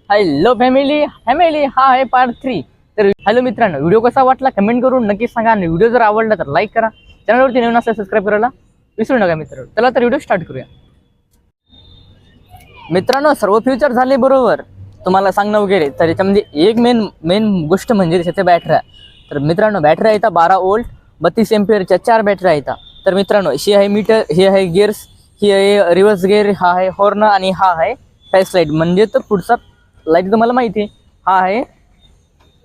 Hello family family, हा आहे part 3। तर हॅलो मित्रांनो, व्हिडिओ कसा वाटला कमेंट करून नक्की सांगा आणि व्हिडिओ जर आवडला तर लाईक करा, चॅनलवरती नवीन असेल सबस्क्राईब करायला विसरू नका मित्रांनो। चला तर व्हिडिओ स्टार्ट करूया। मित्रांनो, सर्व फ्युचर झाले बरोबर, तुम्हाला सांगणं वगैरे तर याच्यामध्ये एक मेन गोष्ट म्हणजे त्याच्या बॅटऱ्या। तर मित्रांनो, बॅटऱ्या येतात 12 वोल्ट 32 एम्पियरच्या 4 बॅटऱ्या येतात। तर मित्रांनो, ही आहे मीटर, हे आहे गिअर्स, ही आहे रिव्हर्स गिअर, हा आहे हॉर्न आणि हा आहे फॅश लाईट म्हणजे तर पुढचा लाईट तुम्हाला माहिती आहे, हा आहे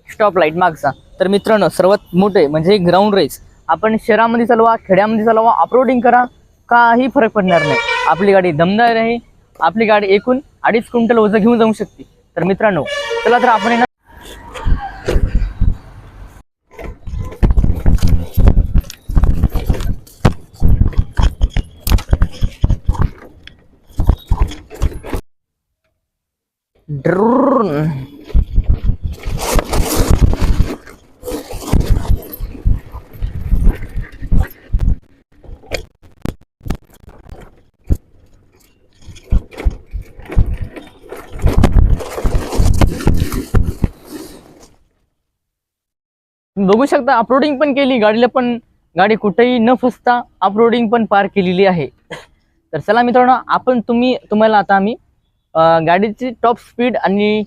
स्टॉप लाईट मागचा। तर मित्रांनो, सर्वात मोठे म्हणजे ग्राउंड रेस, आपण शहरामध्ये चालवा खेड्यामध्ये चालवा ऑफरोडिंग करा, काही फरक पडणार नाही। आपली गाडी दमदार आहे, आपली गाडी एकूण 2.5 क्विंटल वजन घेऊन जाऊ शकते। तर मित्रांनो, चला तर आपण बघू शकता, अपलोडिंग पण केली गाडीला, पण गाडी कुठेही न फसता अपलोडिंग पण पार केलेली आहे। तर चला मित्रांनो, तुम्हाला आता आम्ही गाडीची टॉप स्पीड आणि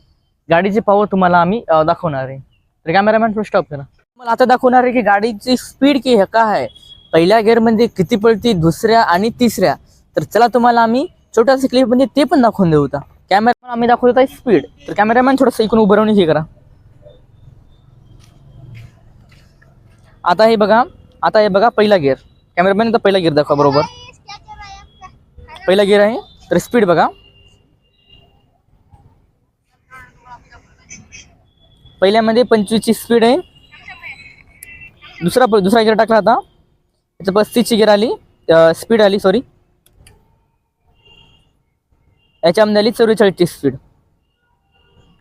गाडीची पॉवर तुम्हाला आम्ही दाखवणार आहे। तर कॅमेरामॅन थोडं स्टॉप करा। मला आता दाखवणार आहे की गाडीची स्पीड की काय आहे, पहिल्या गिअरमध्ये किती पळती, दुसऱ्या आणि तिसऱ्या। तर चला तुम्हाला आम्ही छोट्याशा क्लिपमध्ये ते पण दाखवून देऊ। कॅमेरा आम्ही दाखवत आहे स्पीड। तर कॅमेरामॅन थोडंसं इकडून उभं राहून हे करा। आता हे बघा पहिला गिअर। कॅमेरामॅन तर पहिला गिअर दाखवा बरोबर, पहिला गिअर आहे। तर स्पीड बघा, पहिल्यामध्ये 25 ची स्पीड आहे। दुसरा गिअर टाकला आता, त्याचं 35 ची गिअर आली, स्पीड आली सॉरी, याच्यामध्ये आली 44 ची स्पीड।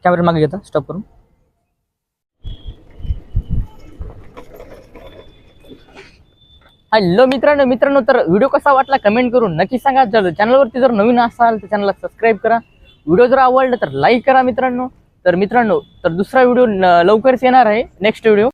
कॅमेरा मागे घेता स्टॉप करून। हॅलो मित्रांनो, तर व्हिडिओ कसा वाटला कमेंट करून नक्की सांगा। चॅनलवरती जर नवीन असाल तर चॅनलला सबस्क्राईब करा, व्हिडिओ जर आवडला तर लाईक करा मित्रांनो। तर दुसरा व्हिडिओ लवकरच येणार आहे, नेक्स्ट व्हिडिओ।